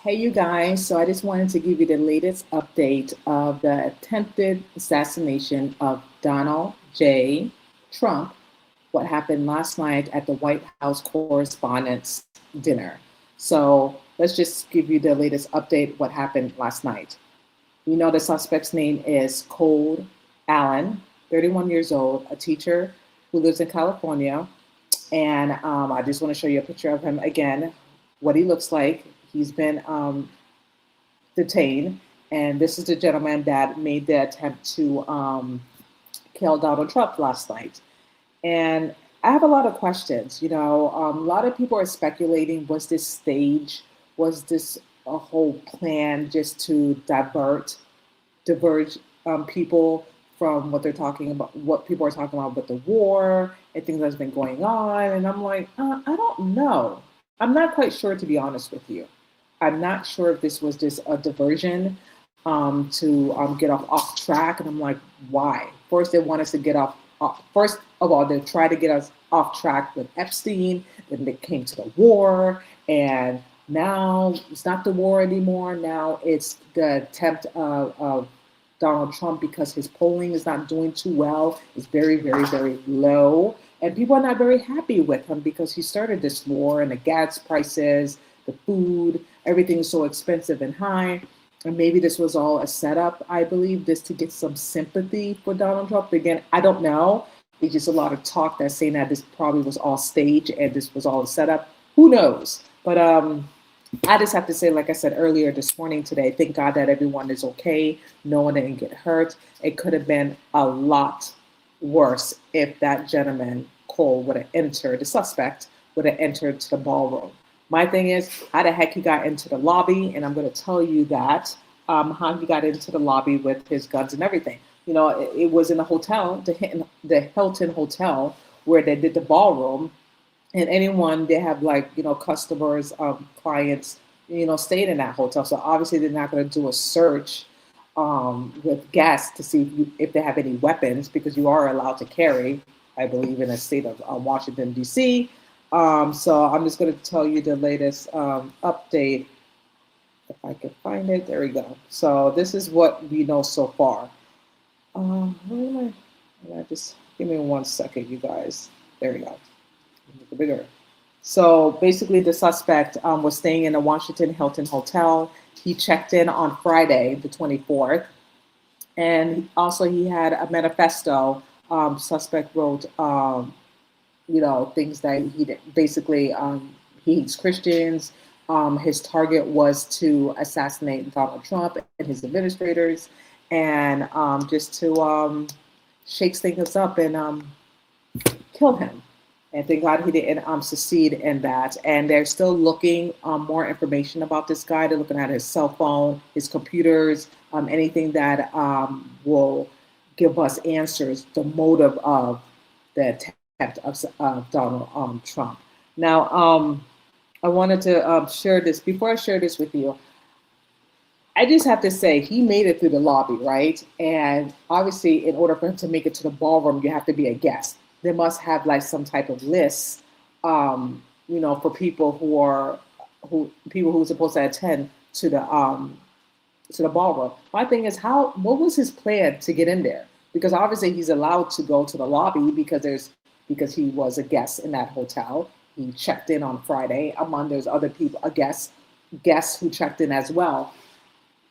Hey, you guys. So I just wanted to give you the latest update of the attempted assassination of Donald J. Trump, what happened last night at the White House Correspondents' dinner. So let's just give you the latest update what happened last night. We know the suspect's name is Cole Allen, 31 years old, a teacher who lives in California. And I just want to show you a picture of him again, what he looks like. He's been detained, and this is the gentleman that made the attempt to kill Donald Trump last night. And I have a lot of questions. A lot of people are speculating: was this stage? Was this a whole plan just to diverge people from what they're talking about, what people are talking about with the war and things that's been going on? And I'm like, I don't know. I'm not quite sure, to be honest with you. I'm not sure if this was just a diversion to get off track. And I'm like, why? First, they want us to get off. First of all, they tried to get us off track with Epstein. Then they came to the war, and now it's not the war anymore. Now it's the attempt of Donald Trump, because his polling is not doing too well. It's very, very, very low. And people are not very happy with him because he started this war, and the gas prices, the food, everything's so expensive and high. And maybe this was all a setup, I believe, this to get some sympathy for Donald Trump. Again, I don't know. It's just a lot of talk that's saying that this probably was all staged and this was all a setup. Who knows? But I just have to say, like I said earlier this morning today, thank God that everyone is okay. No one didn't get hurt. It could have been a lot worse if that gentleman, Cole, would have entered, the suspect would have entered to the ballroom. My thing is, how the heck he got into the lobby, and I'm going to tell you that, how he got into the lobby with his guns and everything. It was in a hotel, the Hilton Hotel, where they did the ballroom. And anyone, they have customers, clients, stayed in that hotel. So obviously they're not going to do a search with guests to see if they have any weapons, because you are allowed to carry, I believe, in the state of Washington, D.C. So I'm just going to tell you the latest update. If I can find it, there we go. So this is what we know so far. Where am I? Just give me 1 second, you guys. There we go. Make it bigger. So basically, the suspect was staying in a Washington Hilton hotel. He checked in on Friday, the 24th, and also he had a manifesto. Suspect wrote, things that he did. Basically, he hates Christians. His target was to assassinate Donald Trump and his administrators, and just to shake things up and kill him. And thank God he didn't succeed in that. And they're still looking more information about this guy. They're looking at his cell phone, his computers, anything that will give us answers, the motive of the attempt of Donald Trump. Now, I wanted to share this. Before I share this with you, I just have to say he made it through the lobby, right? And obviously, in order for him to make it to the ballroom, you have to be a guest. They must have some type of list, for people who are supposed to attend to the ballroom. My thing is, what was his plan to get in there? Because obviously he's allowed to go to the lobby because he was a guest in that hotel. He checked in on Friday. There's other people, guests who checked in as well.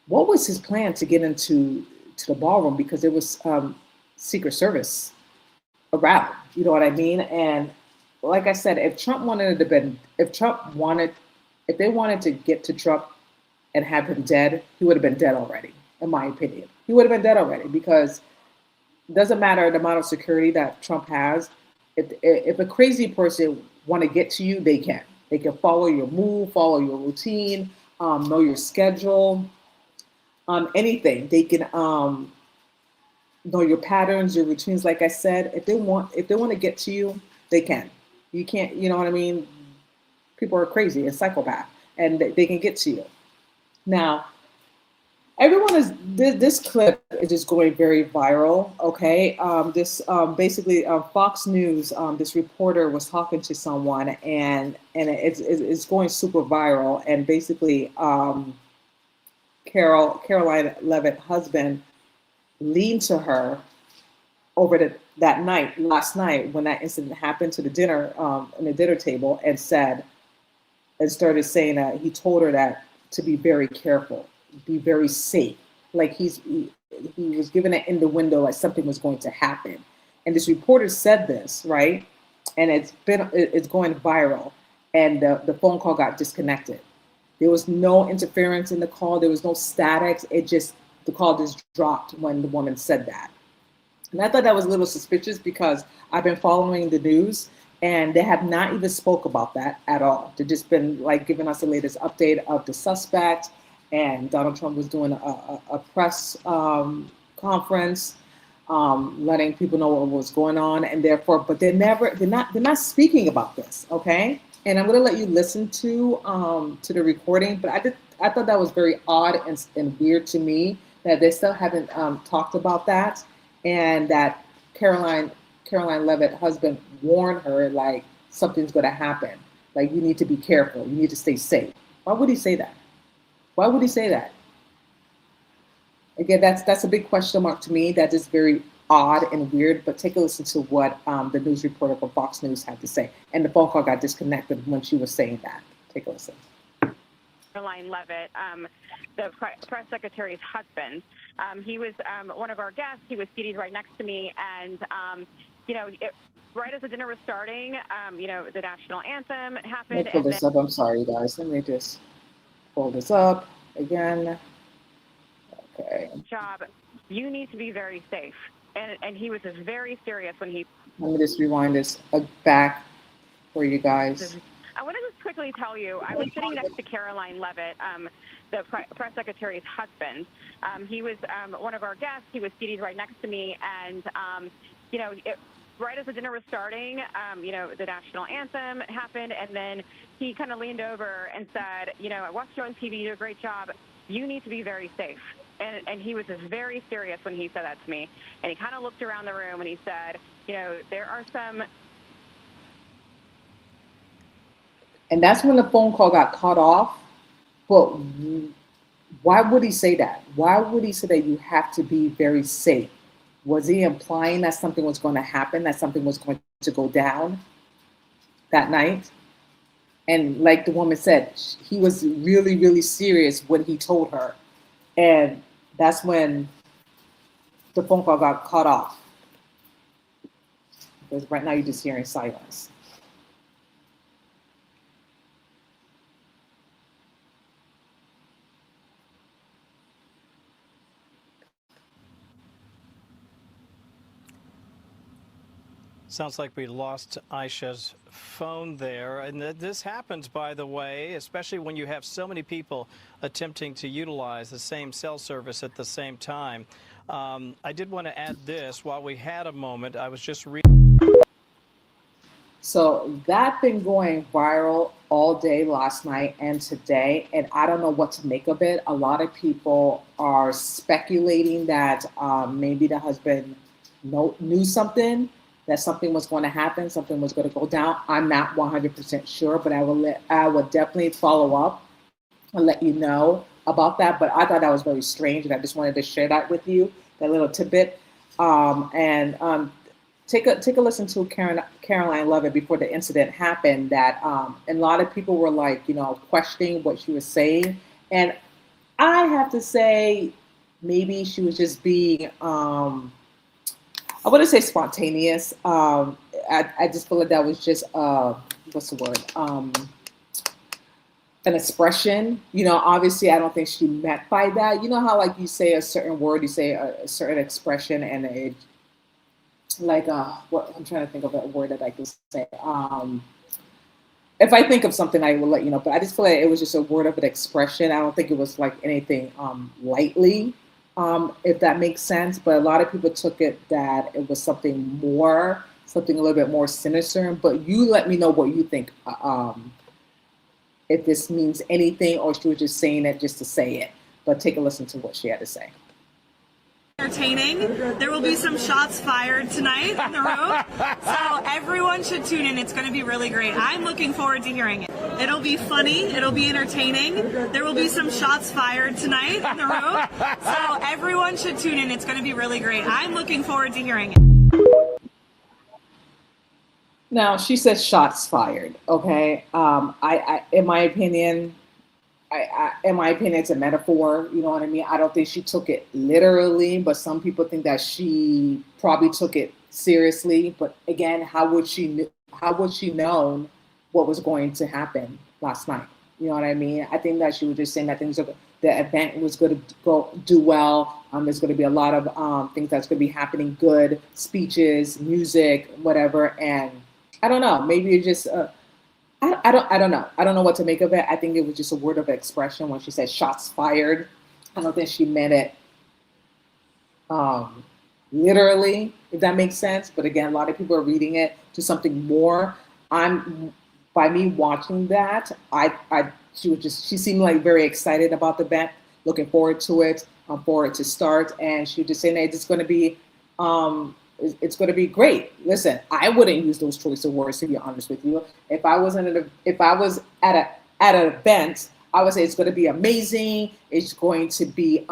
What was his plan to get into the ballroom? Because there was Secret Service around, you know what I mean? And like I said, if they wanted to get to Trump and have him dead, he would have been dead already, in my opinion. He would have been dead already, because it doesn't matter the amount of security that Trump has. If a crazy person want to get to you, they can. They can follow your move, follow your routine, know your schedule, anything. They can know your patterns, your routines. Like I said, if they want to get to you, they can. You can't, you know what I mean? People are crazy and psychopath, and they can get to you. Now, Everyone is this clip is just going very viral. Okay, this basically Fox News. This reporter was talking to someone, and it's going super viral. And basically, Caroline Levitt husband leaned to her over that night, last night, when that incident happened to the dinner, in the dinner table, and said, and started saying that he told her that to be very careful, be very safe. Like he was giving it in the window like something was going to happen. And this reporter said this, right? And it's going viral. And the phone call got disconnected. There was no interference in the call. There was no statics. The call just dropped when the woman said that. And I thought that was a little suspicious because I've been following the news and they have not even spoke about that at all. They've just been like giving us the latest update of the suspect, and Donald Trump was doing a press conference, letting people know what was going on, and therefore, but they're not speaking about this, okay? And I'm going to let you listen to the recording, but I thought that was very odd and weird to me that they still haven't talked about that, and that Caroline Levitt husband warned her like something's going to happen, like you need to be careful, you need to stay safe. Why would he say that? Why would he say that? Again, that's a big question mark to me. That is very odd and weird. But take a listen to what the news reporter from Fox News had to say. And the phone call got disconnected when she was saying that. Take a listen. Caroline Levitt, the press secretary's husband. He was one of our guests. He was seated right next to me, and right as the dinner was starting, the national anthem happened. Let me pull this up. I'm sorry, guys. Let me just pull this up again. Okay. Job, you need to be very safe, and he was just very serious when he. Let me just rewind this back for you guys. I want to just quickly tell you, I was sitting next to Caroline Levitt, the press secretary's husband. He was one of our guests. He was seated right next to me, and right as the dinner was starting, the national anthem happened, and then he kind of leaned over and said, I watched you on TV, you do a great job. You need to be very safe. And he was just very serious when he said that to me. And he kind of looked around the room and he said, there are some. And that's when the phone call got cut off. But why would he say that? Why would he say that you have to be very safe? Was he implying that something was going to happen, that something was going to go down that night? And like the woman said, he was really, really serious when he told her. And that's when the phone call got cut off. Because right now you're just hearing silence. Sounds like we lost Aisha's phone there. And this happens, by the way, especially when you have so many people attempting to utilize the same cell service at the same time. I did want to add this while we had a moment. I was just reading. So that's been going viral all day last night and today, and I don't know what to make of it. A lot of people are speculating that maybe the husband knew something, that something was going to happen, something was going to go down. I'm not 100% sure, but I will definitely follow up and let you know about that. But I thought that was very strange, and I just wanted to share that with you, that little tidbit. Take a listen to Caroline Levitt before the incident happened. That and a lot of people were like, questioning what she was saying, and I have to say, maybe she was just being. I wouldn't say spontaneous. I just feel like that was just what's the word? An expression. Obviously, I don't think she meant by that. You know how like you say a certain word, you say a certain expression, and it like what I'm trying to think of a word that I can say. If I think of something, I will let you know. But I just feel like it was just a word of an expression. I don't think it was like anything lightly. If that makes sense, but a lot of people took it that it was something a little bit more sinister. But you let me know what you think, if this means anything or she was just saying it just to say it. But take a listen to what she had to say. Entertaining. There will be some shots fired tonight in the room, so everyone should tune in. It's going to be really great. I'm looking forward to hearing it. It'll be funny. It'll be entertaining. There will be some shots fired tonight in the room, so everyone should tune in. It's going to be really great. I'm looking forward to hearing it. Now, she says shots fired, okay? In my opinion, it's a metaphor. You know what I mean? I don't think she took it literally, but some people think that she probably took it seriously. But again, how would she known what was going to happen last night? You know what I mean? I think that she was just saying that the event was going to do well. There's going to be a lot of things that's going to be happening, good speeches, music, whatever. And I don't know. Maybe it's just. I don't know. I don't know what to make of it. I think it was just a word of expression when she said shots fired. I don't think she meant it literally, if that makes sense. But again, a lot of people are reading it to something more. By me watching that, she seemed like very excited about the event, looking forward to it, for it to start, and she was just saying that it's going to be it's going to be great. Listen, I wouldn't use those choice of words, to be honest with you. If I was at an event, I would say it's going to be amazing. It's going to be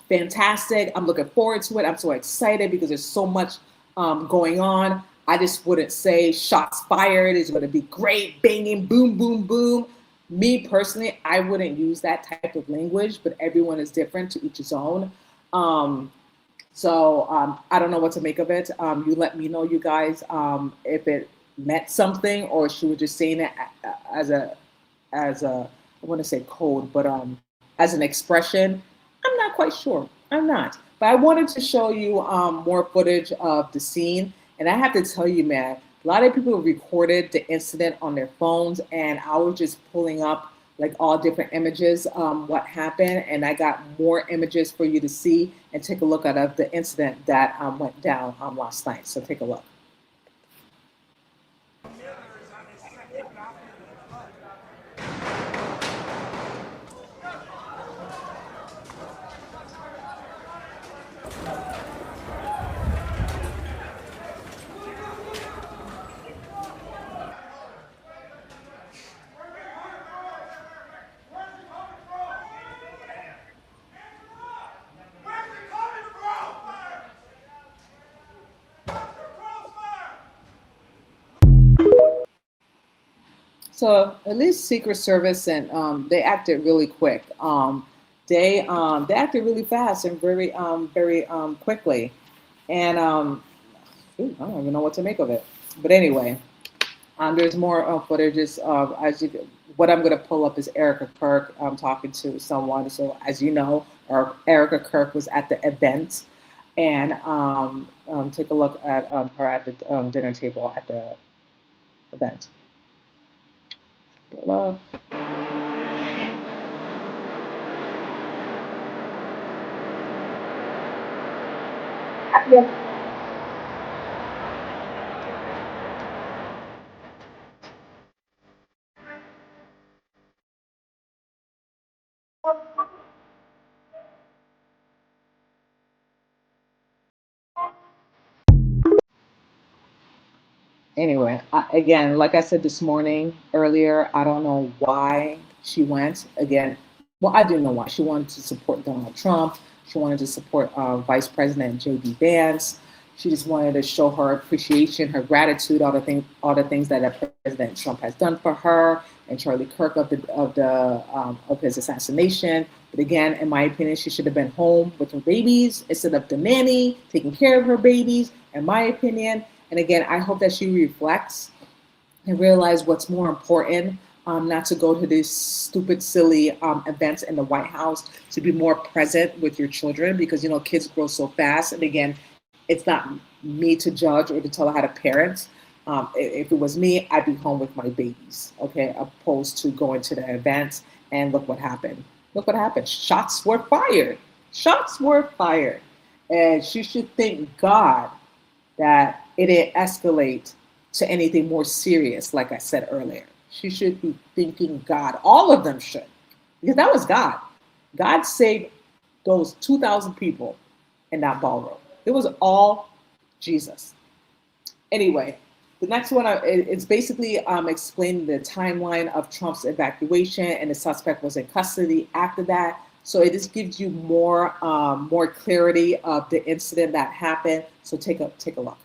fantastic. I'm looking forward to it. I'm so excited because there's so much going on. I just wouldn't say shots fired. It's going to be great, banging, boom, boom, boom. Me personally, I wouldn't use that type of language, but everyone is different, to each his own. So I don't know what to make of it. You let me know, you guys, if it meant something or she was just saying it as a I want to say code, but as an expression. I'm not quite sure. I'm not. But I wanted to show you more footage of the scene. And I have to tell you, man, a lot of people recorded the incident on their phones, and I was just pulling up like all different images, what happened, and I got more images for you to see and take a look at the incident that went down last night. So take a look. So at least Secret Service and they acted really quick. They acted really fast and very quickly. And I don't even know what to make of it. But anyway, there's more footages of what I'm going to pull up is Erika Kirk talking to someone. So as you know, Erika Kirk was at the event, and take a look at her at the dinner table at the event. Love. Yeah. Anyway, again, like I said this morning earlier, I don't know why she went. Again, well, I do know why. She wanted to support Donald Trump. She wanted to support Vice President J.D. Vance. She just wanted to show her appreciation, her gratitude, all the things that President Trump has done for her, and Charlie Kirk of his assassination. But again, in my opinion, she should have been home with her babies instead of the nanny taking care of her babies. In my opinion. And again, I hope that she reflects and realize what's more important, not to go to these stupid, silly events in the White House, to be more present with your children, because, kids grow so fast. And again, it's not me to judge or to tell her how to parent. If it was me, I'd be home with my babies, okay, opposed to going to the event. And look what happened. Look what happened. Shots were fired. Shots were fired. And she should thank God that it didn't escalate to anything more serious, like I said earlier. She should be thanking God. All of them should, because that was God. God saved those 2,000 people in that ballroom. It was all Jesus. Anyway, the next one, it's basically explaining the timeline of Trump's evacuation, and the suspect was in custody after that. So it just gives you more clarity of the incident that happened. So take a look.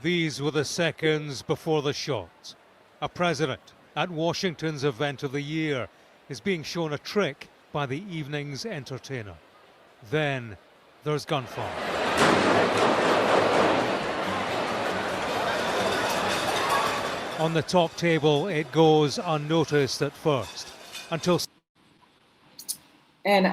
These were the seconds before the shot. A president at Washington's event of the year is being shown a trick by the evening's entertainer. Then there's gunfire. On the top table, it goes unnoticed at first until... And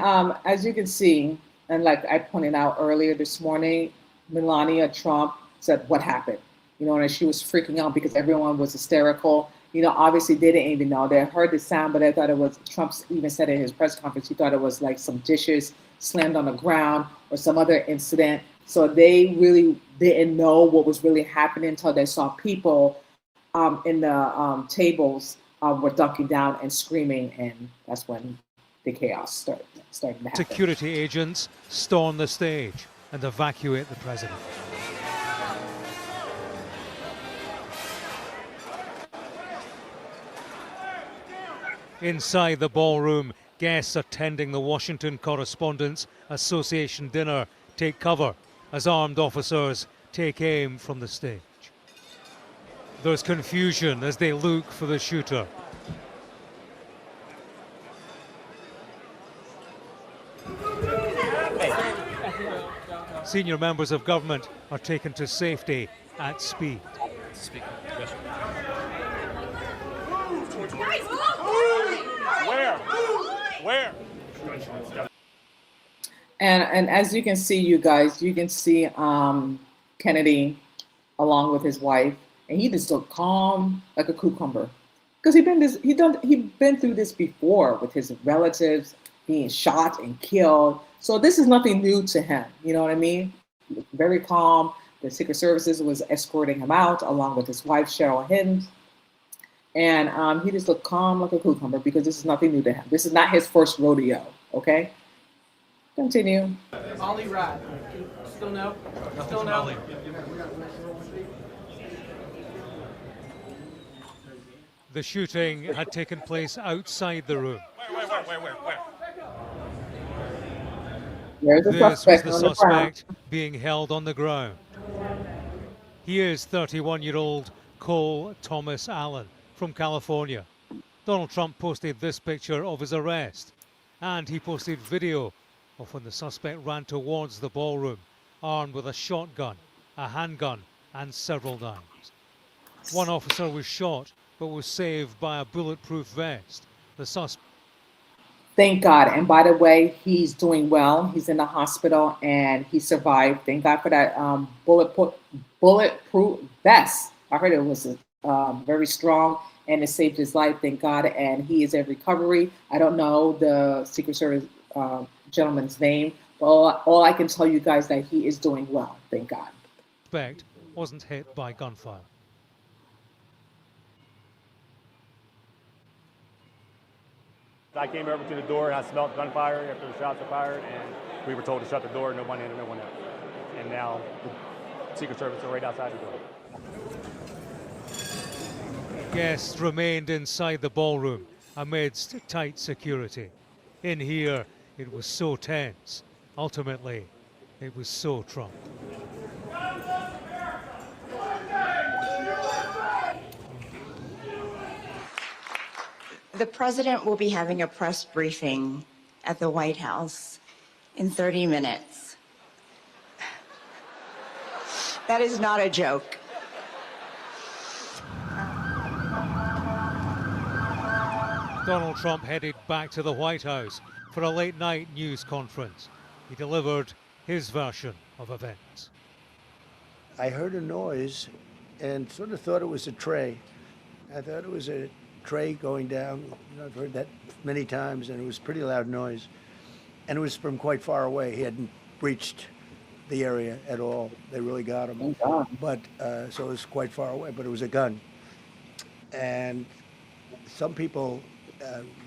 as you can see, and like I pointed out earlier this morning, Melania Trump said, "What happened?" And she was freaking out because everyone was hysterical. Obviously they didn't even know. They heard the sound, but I thought it was, Trump even said in his press conference, he thought it was like some dishes slammed on the ground or some other incident. So they really didn't know what was really happening until they saw people in the tables were dunking down and screaming, and that's when the chaos started to happen. Security agents storm the stage and evacuate the president. Inside the ballroom, guests attending the Washington Correspondents Association dinner take cover as armed officers take aim from the stage. There's confusion as they look for the shooter. Senior members of government are taken to safety at speed. Where? And as you can see, you guys, you can see Kennedy along with his wife, and he just looked calm like a cucumber, because he'd been through this before with his relatives being shot and killed. So this is nothing new to him. You know what I mean? Very calm. The Secret Services was escorting him out along with his wife, Cheryl Hind. And he just looked calm like a cucumber because this is nothing new to him. This is not his first rodeo, okay? Continue. Ollie Rod. Still no? Still no? The shooting had taken place outside the room. Where? There's the This was suspect the on the suspect ground. being held on the ground. He is 31-year-old Cole Thomas Allen from California. Donald Trump posted this picture of his arrest, and he posted video of when the suspect ran towards the ballroom, armed with a shotgun, a handgun, and several knives. One officer was shot, but was saved by a bulletproof vest. The suspect... Thank God. And by the way, he's doing well. He's in the hospital and he survived. Thank God for that bulletproof vest. I heard it was very strong and it saved his life. Thank God. And he is in recovery. I don't know the Secret Service gentleman's name, but all I can tell you guys that he is doing well. Thank God. Suspect wasn't hit by gunfire. I came over to the door and I smelled gunfire after the shots were fired, and we were told to shut the door, no one in, no one out. And now the Secret Service are right outside the door. Guests remained inside the ballroom amidst tight security. In here, it was so tense. Ultimately, it was so Trump. The president will be having a press briefing at the White House in 30 minutes. That is not a joke. Donald Trump headed back to the White House for a late-night news conference. He delivered his version of events. I heard a noise and sort of thought it was a tray. I thought it was a tray going down. I've heard that many times, and it was a pretty loud noise. And it was from quite far away. He hadn't breached the area at all. They really got him. But so it was quite far away, but it was a gun. And some people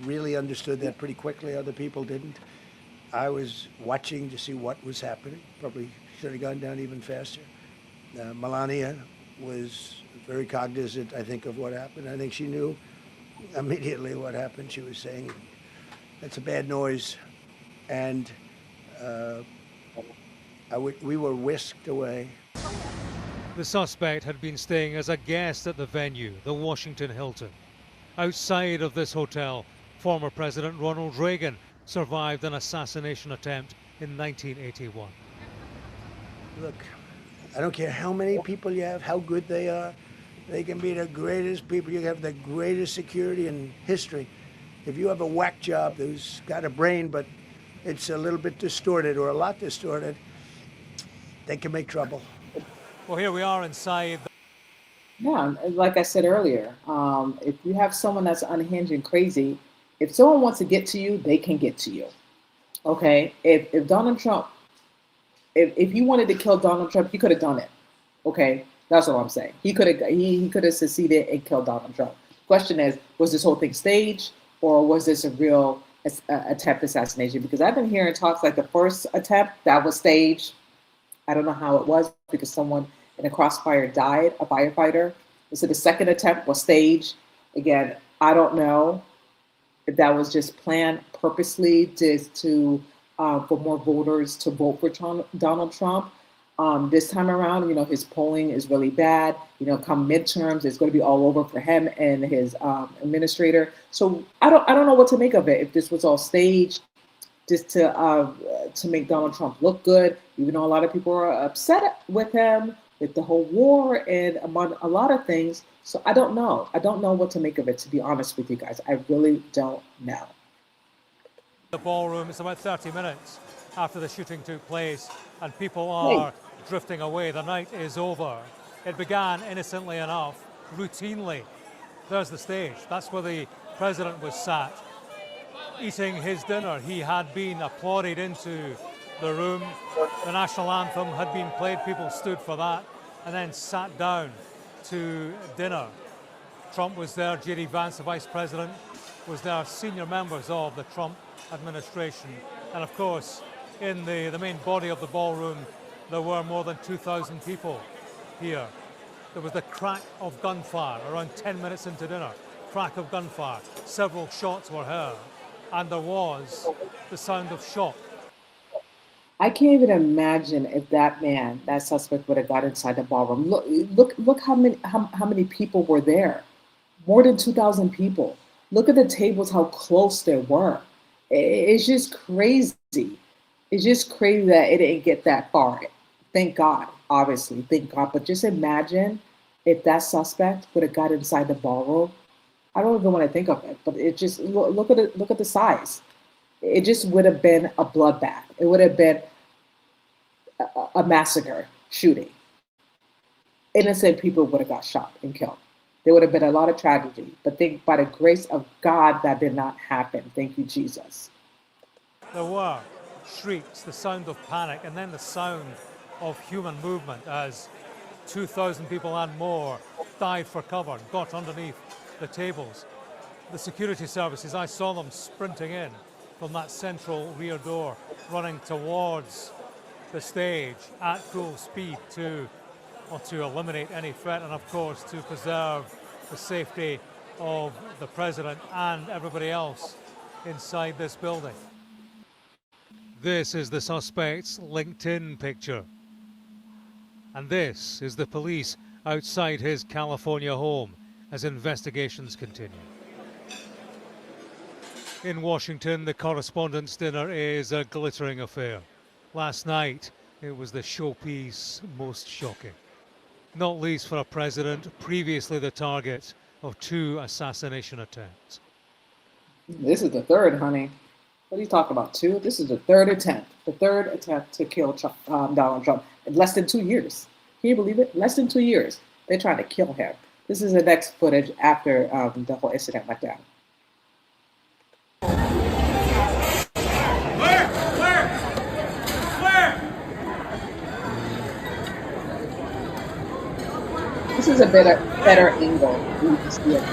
really understood that pretty quickly. Other people didn't. I was watching to see what was happening. Probably should have gone down even faster. Melania was very cognizant, I think, of what happened. I think she knew immediately what happened. She was saying, "That's a bad noise," and we were whisked away. The suspect had been staying as a guest at the venue, the Washington Hilton. Outside of this hotel, former President Ronald Reagan survived an assassination attempt in 1981. Look, I don't care how many people you have, how good they are. They can be the greatest people. You have the greatest security in history. If you have a whack job who's got a brain, but it's a little bit distorted or a lot distorted, they can make trouble. Well, here we are inside. Yeah, like I said earlier, if you have someone that's unhinged and crazy, if someone wants to get to you, they can get to you. Okay? If Donald Trump, if you wanted to kill Donald Trump, he could have done it. Okay? That's what I'm saying. He could have succeeded and killed Donald Trump. The question is, was this whole thing staged, or was this a real attempt assassination? Because I've been hearing talks like the first attempt, that was staged. I don't know how it was because someone in a crossfire died, a firefighter. So the second attempt was staged. Again, I don't know if that was just planned purposely to for more voters to vote for Donald Trump. This time around, his polling is really bad. Come midterms, it's going to be all over for him and his administrator. So I don't know what to make of it. If this was all staged, just to make Donald Trump look good, even though a lot of people are upset with him, with the whole war and among a lot of things. So I don't know. I don't know what to make of it, to be honest with you guys. I really don't know. The ballroom, it's about 30 minutes after the shooting took place, and people are drifting away. The night is over. It began innocently enough, routinely. There's the stage. That's where the president was sat, eating his dinner. He had been applauded into the room. The national anthem had been played. People stood for that and then sat down to dinner. Trump was there. J.D. Vance, the vice president, was there. Senior members of the Trump administration. And of course, in the main body of the ballroom, there were more than 2,000 people here. There was the crack of gunfire around 10 minutes into dinner. Crack of gunfire. Several shots were heard. And there was the sound of shock. I can't even imagine if that suspect would have got inside the ballroom. Look how many people were there. More than 2,000 people. Look at the tables, how close they were. It's just crazy. It's just crazy that it didn't get that far. Thank God, obviously, thank God. But just imagine if that suspect would have got inside the ballroom. I don't even want to think of it, but it just look at it. Look at the size. It just would have been a bloodbath. It would have been a massacre shooting. Innocent people would have got shot and killed. There would have been a lot of tragedy. But think, by the grace of God, that did not happen. Thank you, Jesus. There were shrieks, the sound of panic, and then the sound of human movement as 2,000 people and more dived for cover, got underneath the tables. The security services, I saw them sprinting in from that central rear door, running towards the stage at full speed to eliminate any threat and, of course, to preserve the safety of the president and everybody else inside this building. This is the suspect's LinkedIn picture. And this is the police outside his California home as investigations continue. In Washington, the correspondent's dinner is a glittering affair. Last night, it was the showpiece most shocking. Not least for a president previously the target of 2 assassination attempts. This is the third, honey. What are you talking about? 2? This is the third attempt. The third attempt to kill Donald Trump in less than 2 years. Can you believe it? Less than 2 years. They're trying to kill him. This is the next footage after the whole incident went down. This is a better angle. You can see it.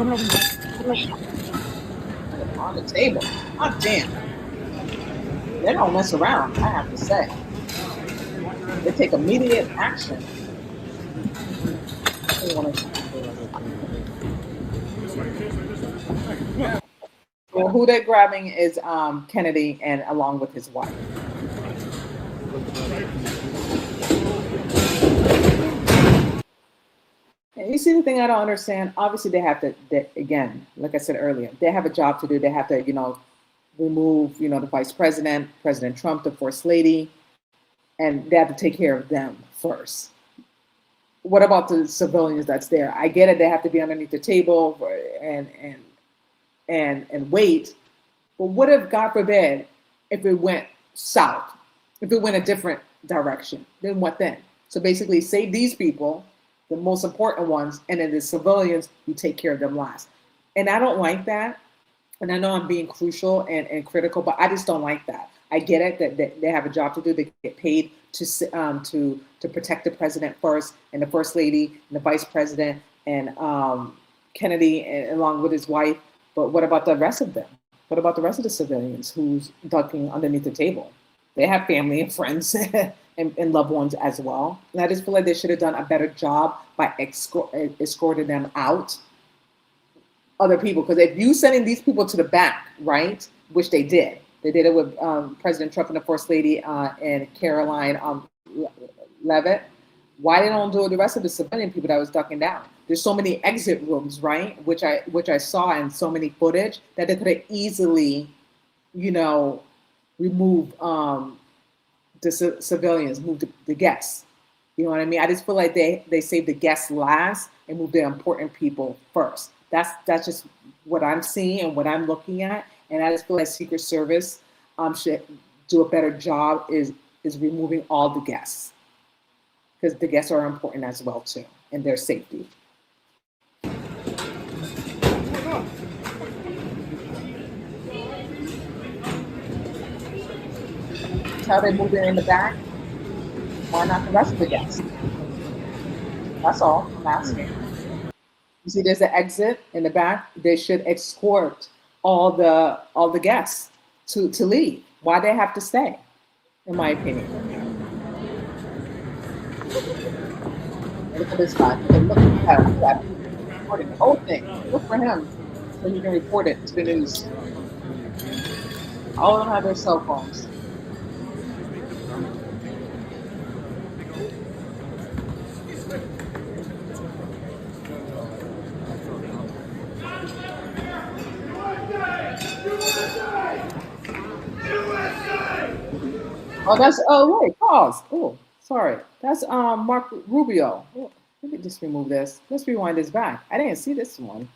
On the table. Oh, damn. They don't mess around, I have to say. They take immediate action. Well, who they're grabbing is Kennedy and along with his wife. And you see the thing I don't understand? Obviously, they have to, again, like I said earlier, they have a job to do. They have to, remove, the vice president, President Trump, the first lady, and they have to take care of them first. What about the civilians that's there? I get it. They have to be underneath the table and wait. But what if, God forbid, if it went south, if it went a different direction? Then what then? So basically, save these people, the most important ones, and then the civilians, you take care of them last. And I don't like that. And I know I'm being crucial and critical, but I just don't like that. I get it that they have a job to do. They get paid to protect the president first, and the first lady, and the vice president, and Kennedy, and along with his wife. But what about the rest of them? What about the rest of the civilians who's ducking underneath the table? They have family and friends and loved ones as well. And I just feel like they should have done a better job by escorting them out. Other people, because if you sending these people to the back, right, which they did it with President Trump and the First Lady and Caroline Levitt. Why they don't do it the rest of the civilian people that was ducking down? There's so many exit rooms, right, which I saw in so many footage that they could have easily, remove the civilians, move the guests. You know what I mean? I just feel like they save the guests last and move the important people first. That's just what I'm seeing and what I'm looking at. And I just feel like Secret Service should do a better job is removing all the guests, because the guests are important as well too, and their safety. How they move it in the back? Why not the rest of the guests? That's all I'm asking. You see, there's an exit in the back. They should escort all the guests to leave. Why they have to stay, in my opinion. Look at this guy. Look at that. Recording the whole thing. Look for him so he can report it to the news. All of them have their cell phones. Wait, pause. Oh, sorry. That's Mark Rubio. Oh, let me just remove this. Let's rewind this back. I didn't see this one.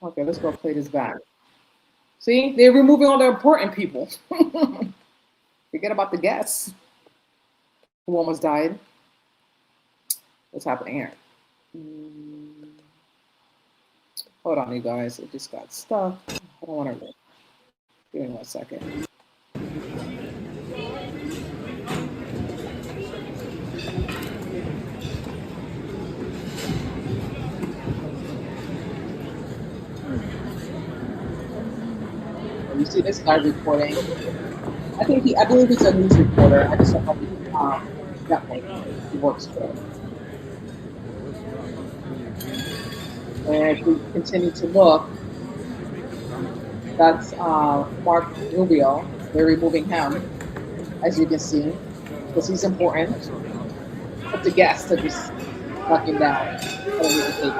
Okay, let's go play this back. See, they're removing all the important people. Forget about the guests who almost died. What's happening here? Hold on, you guys. It just got stuck. I don't want to. Give me 1 second. You see this guy reporting. I believe he's a news reporter. I just don't know if network he works for. And if we continue to look, that's Mark Rubio. They're removing him, as you can see, because he's important. But the guests are just knocking down. See?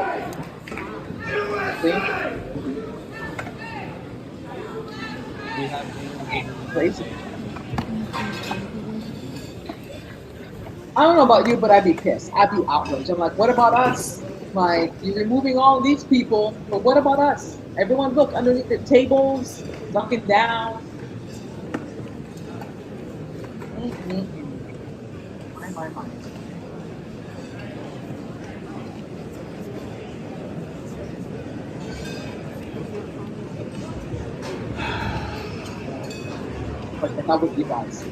Crazy. I don't know about you, but I'd be pissed. I'd be outraged. I'm like, what about us? Like, you're removing all these people, but what about us? Everyone look underneath the tables, knocking down. My. What the hell with you guys?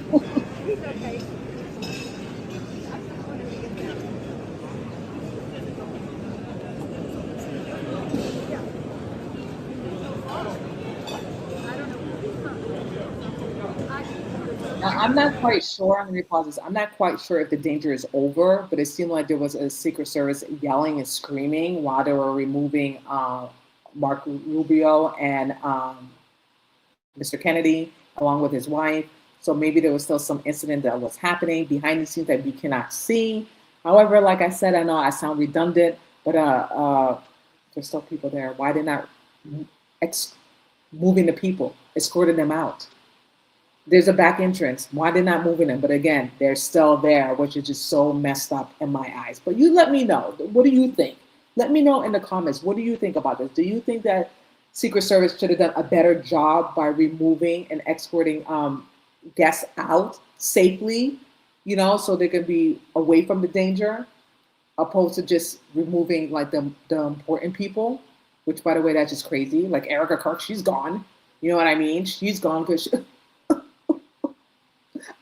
I'm not quite sure. Let me pause this. I'm not quite sure if the danger is over, but it seemed like there was a Secret Service yelling and screaming while they were removing Mark Rubio and Mr. Kennedy, along with his wife. So maybe there was still some incident that was happening behind the scenes that we cannot see. However, like I said, I know I sound redundant, but there's still people there. Why they're not moving the people, escorting them out? There's a back entrance. Why they're not moving them? But again, they're still there, which is just so messed up in my eyes. But you let me know. What do you think? Let me know in the comments. What do you think about this? Do you think that Secret Service should have done a better job by removing and escorting guests out safely, you know, so they can be away from the danger, opposed to just removing like the important people, which by the way, that's just crazy. Like Erika Kirk, she's gone. You know what I mean? She's gone because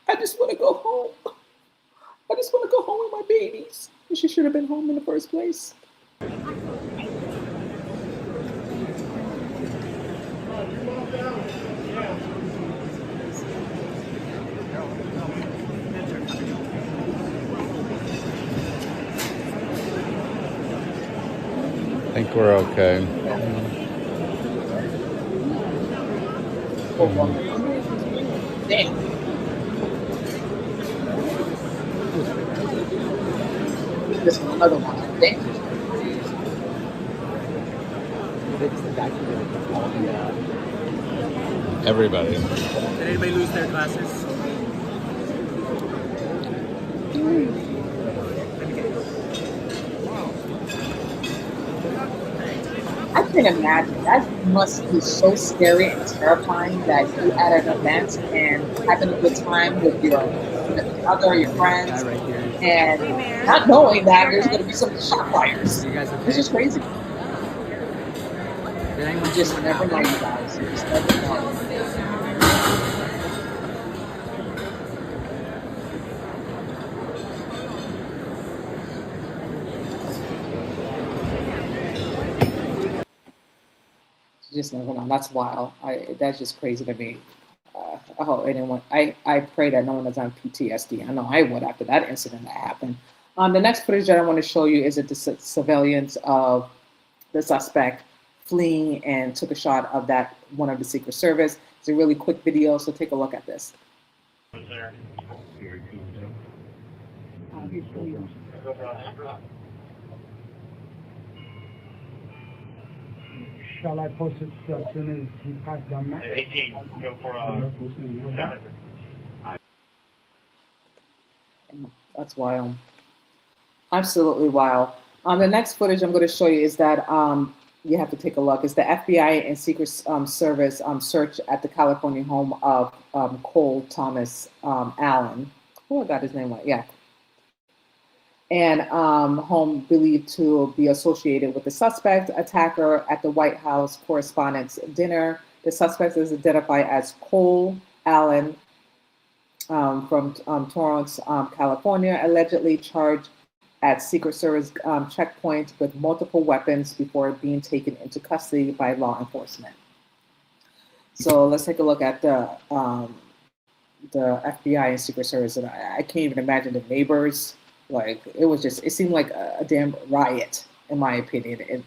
I just want to go home. I just want to go home with my babies. And she should have been home in the first place. I think we're okay. Damn. This is another one. Damn. Everybody. Did anybody lose their glasses? I can imagine that must be so scary and terrifying that you at an event and having a good time with your other, your friends, and not knowing that there's going to be some shot fires. It's just crazy. You just never know, you guys. You just never know. You just never know. That's wild. That's just crazy to me. I hope anyone. I pray that no one is on PTSD. I know I would after that incident that happened. The next footage that I want to show you is the surveillance of the suspect fleeing and took a shot of that one of the Secret Service. It's a really quick video, so take a look at this. Shall I post it as soon as he passed down there? 18, go for That's wild. Absolutely wild. The next footage I'm going to show you is that you have to take a look. It's the FBI and Secret Service search at the California home of Cole Thomas Allen. Oh, I got his name right. Yeah. And home believed to be associated with the suspect attacker at the White House Correspondent's dinner. The suspect is identified as Cole Allen from Torrance, California, allegedly charged at Secret Service checkpoint with multiple weapons before being taken into custody by law enforcement. So let's take a look at the FBI and Secret Service. And I can't even imagine the neighbors. Like, it seemed like a damn riot, in my opinion.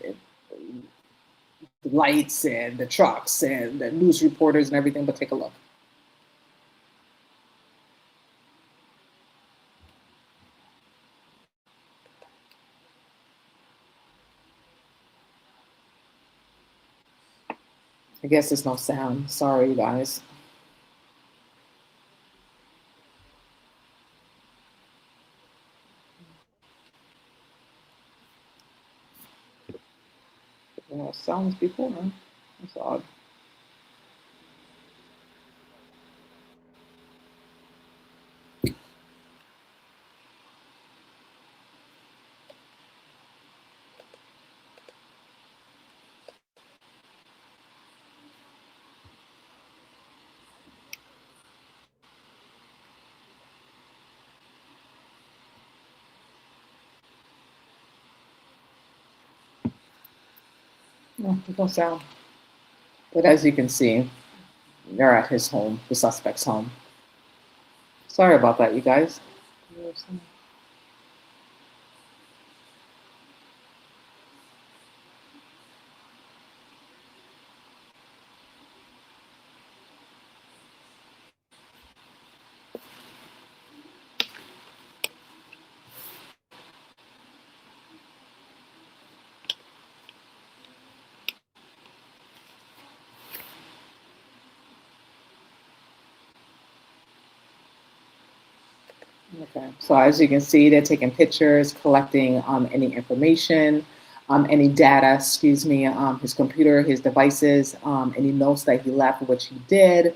The lights and the trucks and the news reporters and everything, but take a look. I guess there's no sound. Sorry, you guys. Sounds before, man. That's odd. No, there's no sound. But as you can see, they're at his home, the suspect's home. Sorry about that, you guys. Okay, so as you can see, they're taking pictures, collecting any information, any data, excuse me, his computer, his devices, any notes that he left, which he did,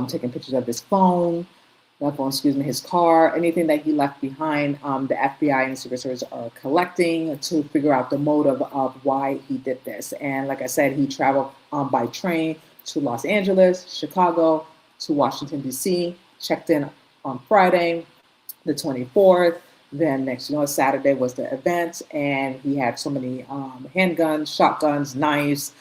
taking pictures of his phone, excuse me, his car, anything that he left behind. The FBI and the Secret Service are collecting to figure out the motive of why he did this. And like I said, he traveled by train to Los Angeles, Chicago, to Washington, D.C., checked in on Friday, the 24th. Then next, Saturday was the event, and he had so many handguns, shotguns, knives,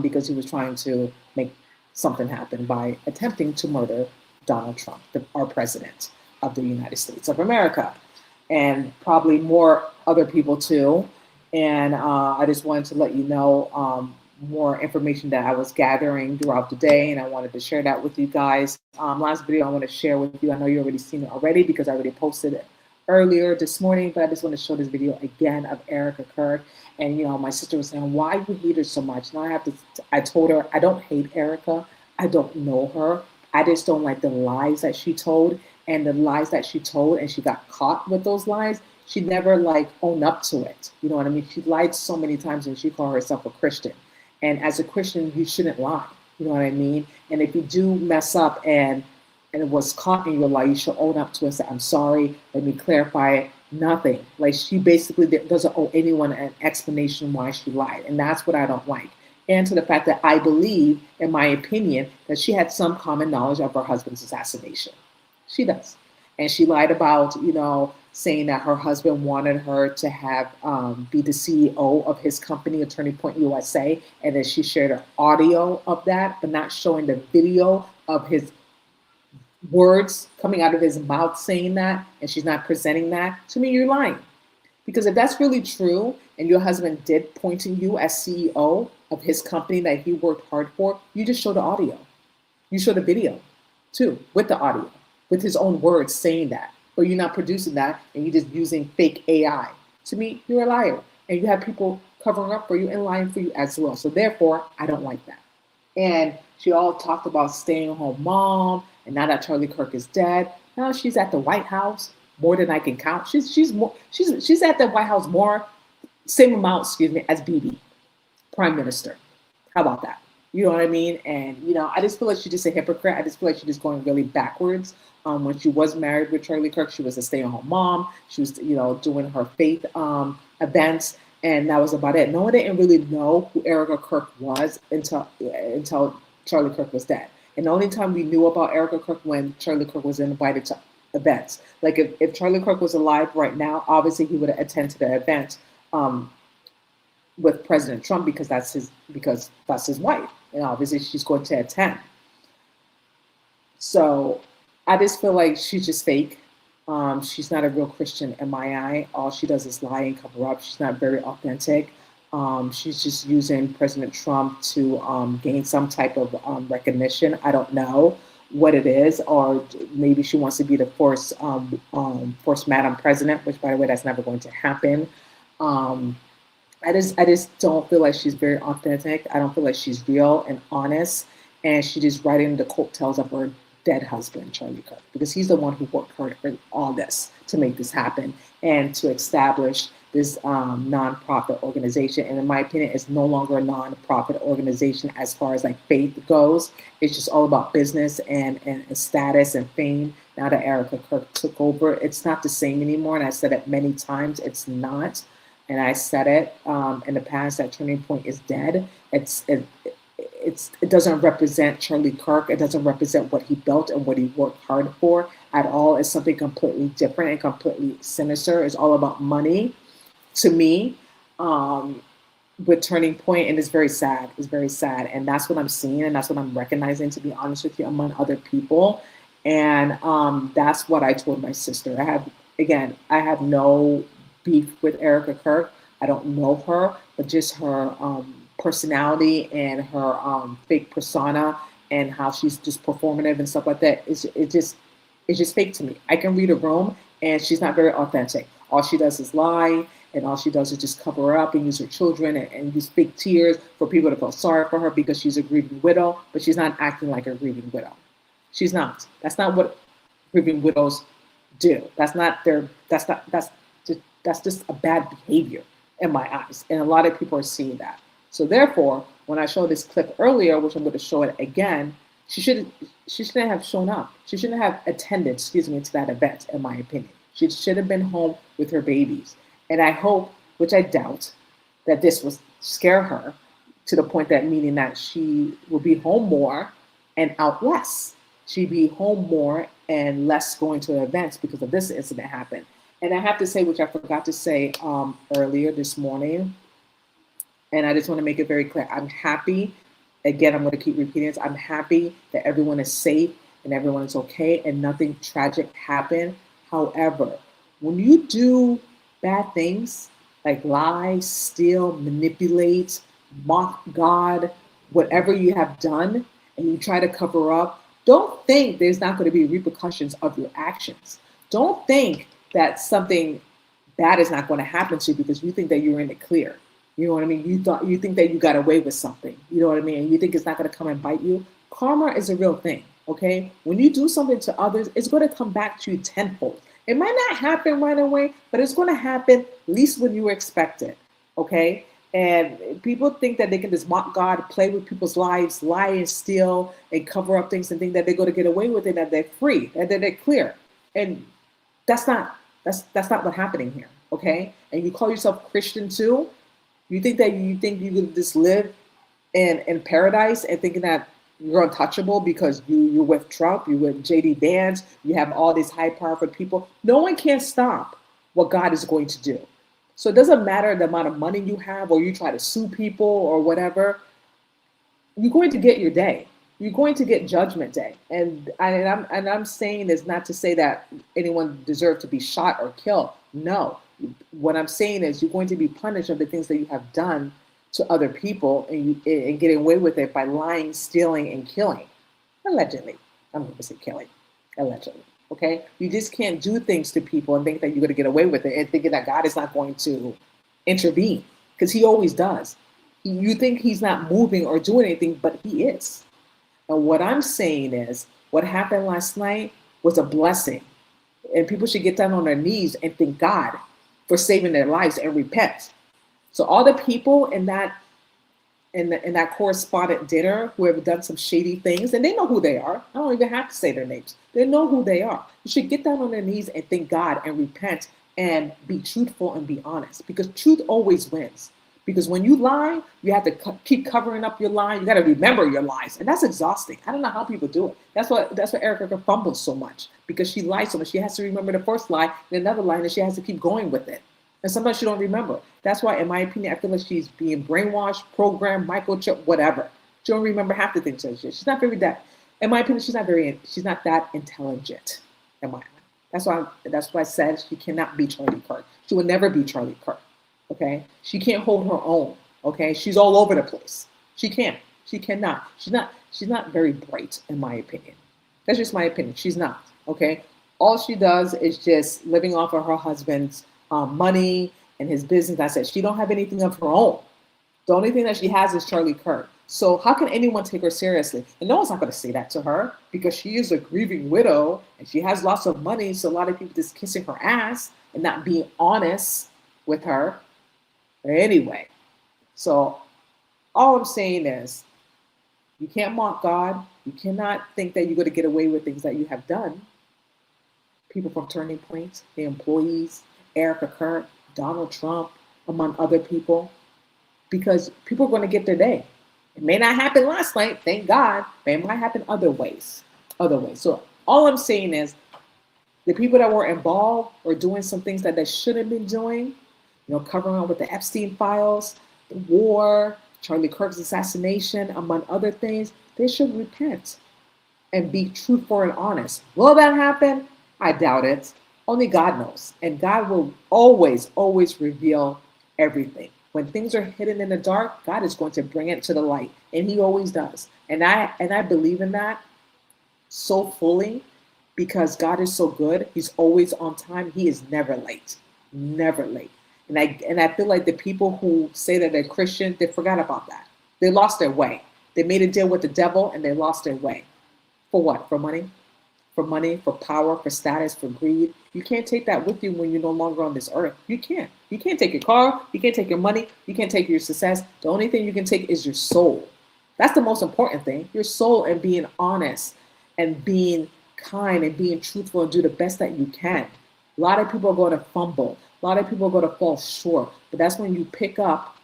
because he was trying to make something happen by attempting to murder Donald Trump, our president of the United States of America, and probably more other people too. And I just wanted to let you know more information that I was gathering throughout the day, and I wanted to share that with you guys. Last video I want to share with you, I know you already seen it already because I already posted it earlier this morning, but I just want to show this video again of Erika Kirk. And my sister was saying, why you hate her so much? And I told her, I don't hate Erika. I don't know her. I just don't like the lies that she told, and the lies that she told, and she got caught with those lies. She never owned up to it. You know what I mean? She lied so many times, and she called herself a Christian. And as a Christian, you shouldn't lie. You know what I mean? And if you do mess up and it was caught in your lie, you should own up to it and say, I'm sorry, let me clarify it. Nothing. She basically doesn't owe anyone an explanation why she lied. And that's what I don't like. And to the fact that I believe, in my opinion, that she had some common knowledge of her husband's assassination. She does. And she lied about, saying that her husband wanted her to have be the CEO of his company, Attorney Point USA, and then she shared an audio of that, but not showing the video of his words coming out of his mouth saying that, and she's not presenting that. To me, you're lying. Because if that's really true, and your husband did point to you as CEO of his company that he worked hard for, you just show the audio. You show the video, too, with the audio, with his own words saying that. Or you're not producing that, and you're just using fake AI. To me, you're a liar. And you have people covering up for you and lying for you as well. So therefore, I don't like that. And she all talked about staying-at-home mom, and now that Charlie Kirk is dead, now she's at the White House more than I can count. She's at the White House same amount, as Bibi, Prime Minister. How about that? You know what I mean? And I just feel like she's just a hypocrite. I just feel like she's just going really backwards. When she was married with Charlie Kirk, she was a stay-at-home mom. She was, doing her faith events, and that was about it. No one didn't really know who Erika Kirk was until Charlie Kirk was dead. And the only time we knew about Erika Kirk when Charlie Kirk was invited to events. Like if Charlie Kirk was alive right now, obviously he would attend to the event with President Trump because that's his wife, and obviously she's going to attend. So I just feel like she's just fake. She's not a real Christian in my eye. All she does is lie and cover up. She's not very authentic. She's just using President Trump to gain some type of recognition. I don't know what it is, or maybe she wants to be the first Madam President, which, by the way, that's never going to happen. I just don't feel like she's very authentic. I don't feel like she's real and honest, and she's just riding the coattails of her dead husband, Charlie Kirk, because he's the one who worked hard for all this to make this happen and to establish this nonprofit organization. And in my opinion, it's no longer a nonprofit organization as far as faith goes. It's just all about business and status and fame. Now that Erika Kirk took over, it's not the same anymore. And I said it many times, it's not. And I said it in the past that Turning Point is dead. It doesn't represent Charlie Kirk. It doesn't represent what he built and what he worked hard for at all. It's something completely different and completely sinister. It's all about money to me with Turning Point, and it's very sad. It's very sad. And that's what I'm seeing, and that's what I'm recognizing, to be honest with you, among other people. And that's what I told my sister. I have no beef with Erika Kirk. I don't know her, but just her personality and her fake persona and how she's just performative and stuff like that. It's just fake to me. I can read a room and she's not very authentic. All she does is lie, and all she does is just cover her up and use her children and use fake tears for people to feel sorry for her because she's a grieving widow, but she's not acting like a grieving widow. She's not. That's not what grieving widows do. That's just a bad behavior in my eyes. And a lot of people are seeing that. So therefore, when I showed this clip earlier, which I'm going to show it again, she shouldn't have shown up. She shouldn't have attended, to that event, in my opinion. She should have been home with her babies. And I hope, which I doubt, that this will scare her to the point that meaning that she will be home more and out less. She'd be home more and less going to events because of this incident happened. And I have to say, which I forgot to say earlier this morning, and I just want to make it very clear, I'm happy. Again, I'm going to keep repeating this. I'm happy that everyone is safe and everyone is okay and nothing tragic happened. However, when you do bad things like lie, steal, manipulate, mock God, whatever you have done, and you try to cover up, don't think there's not going to be repercussions of your actions. Don't think that something bad is not going to happen to you because you think that you're in the clear. You know what I mean? You think that you got away with something. You know what I mean? And you think it's not going to come and bite you. Karma is a real thing, okay? When you do something to others, it's going to come back to you tenfold. It might not happen right away, but it's going to happen at least when you expect it, okay? And people think that they can just mock God, play with people's lives, lie and steal, and cover up things and think that they're going to get away with it, that they're free, that they're clear. And that's not what's happening here, okay? And you call yourself Christian too. You think you can just live in paradise and thinking that you're untouchable because you're with Trump, you're with JD Vance, you have all these high powerful people. No one can stop what God is going to do. So it doesn't matter the amount of money you have or you try to sue people or whatever. You're going to get your day. You're going to get judgment day. And I'm saying this not to say that anyone deserves to be shot or killed. No. What I'm saying is you're going to be punished of the things that you have done to other people and getting away with it by lying, stealing, and killing. Allegedly. I'm going to say killing. Allegedly. Okay? You just can't do things to people and think that you're going to get away with it and thinking that God is not going to intervene because he always does. You think he's not moving or doing anything, but he is. And what I'm saying is what happened last night was a blessing. And people should get down on their knees and thank God for saving their lives and repent. So all the people in that correspondent dinner who have done some shady things, and they know who they are. I don't even have to say their names. They know who they are. You should get down on their knees and thank God and repent and be truthful and be honest because truth always wins. Because when you lie, you have to keep covering up your lie. You got to remember your lies. And that's exhausting. I don't know how people do it. That's why Erika fumbles so much because she lies so much. She has to remember the first lie and another lie, and she has to keep going with it. And sometimes she don't remember. That's why, in my opinion, I feel like she's being brainwashed, programmed, microchip, whatever. She don't remember half the things. She's not very that. In my opinion, she's not that intelligent. That's why I said she cannot be Charlie Kirk. She will never be Charlie Kirk. Okay, she can't hold her own. Okay, she's all over the place. She can't. She cannot. She's not very bright, in my opinion. That's just my opinion. She's not. Okay, all she does is just living off of her husband's money and his business. I said she don't have anything of her own. The only thing that she has is Charlie Kirk. So how can anyone take her seriously? And no one's not going to say that to her because she is a grieving widow and she has lots of money. So a lot of people just kissing her ass and not being honest with her. Anyway, so all I'm saying is you can't mock God. You cannot think that you're going to get away with things that you have done. People from Turning Point, the employees, Erika Kirk, Donald Trump, among other people, because people are going to get their day. It may not happen last night, thank God, but it might happen other ways. So all I'm saying is the people that were involved or doing some things that they shouldn't have been doing, covering up with the Epstein files, the war, Charlie Kirk's assassination, among other things, they should repent. and be truthful and honest. Will that happen? I doubt it. Only God knows. And God will always, always reveal everything. When things are hidden in the dark, God is going to bring it to the light. And he always does. And I believe in that so fully because God is so good. He's always on time. He is never late. Never late. And I feel like the people who say that they're Christian, they forgot about that. They lost their way. They made a deal with the devil and they lost their way. For what? For money? For money, for power, for status, for greed. You can't take that with you when you're no longer on this earth. You can't. You can't take your car. You can't take your money. You can't take your success. The only thing you can take is your soul. That's the most important thing. Your soul, and being honest and being kind and being truthful and do the best that you can. A lot of people are going to fumble. A lot of people are going to fall short. But that's when you pick up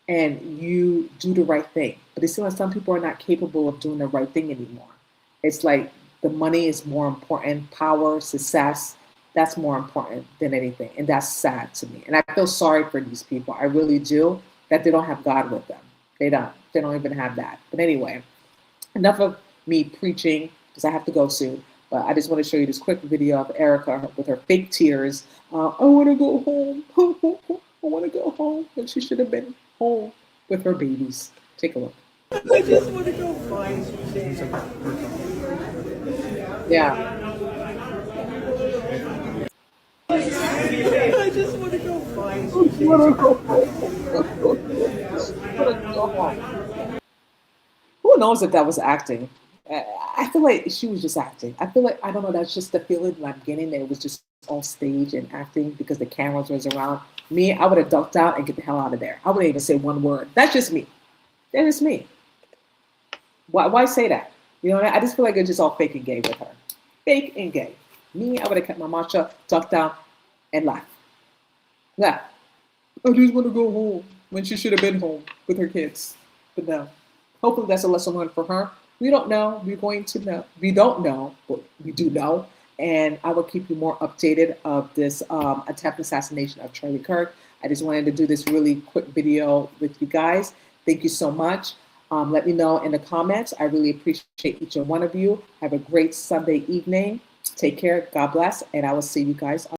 and you do the right thing. But it seems like some people are not capable of doing the right thing anymore. It's like the money is more important, power, success, that's more important than anything. And that's sad to me. And I feel sorry for these people. I really do, that they don't have God with them. They don't even have that. But anyway, enough of me preaching because I have to go soon. But I just want to show you this quick video of Erika with her fake tears. I want to go home. I want to go home. And she should have been home with her babies. Take a look. I just want to go find Yeah. I just want to go find Who knows if that was acting? I feel like she was just acting. I feel like, I don't know, that's just the feeling that I'm getting, that it was just all stage and acting because the cameras was around. Me, I would have ducked out and get the hell out of there. I wouldn't even say one word. That's just me. That is me. Why say that? You know, I just feel like it's just all fake and gay with her. Fake and gay. Me, I would have kept my mouth shut, ducked down, and left. Left. I just want to go home when she should have been home with her kids. But no. Hopefully that's a lesson learned for her. We don't know. We're going to know. We don't know, but we do know. And I will keep you more updated of this attempt assassination of Charlie Kirk. I just wanted to do this really quick video with you guys. Thank you so much. Let me know in the comments. I really appreciate each and one of you. Have a great Sunday evening. Take care. God bless. And I will see you guys on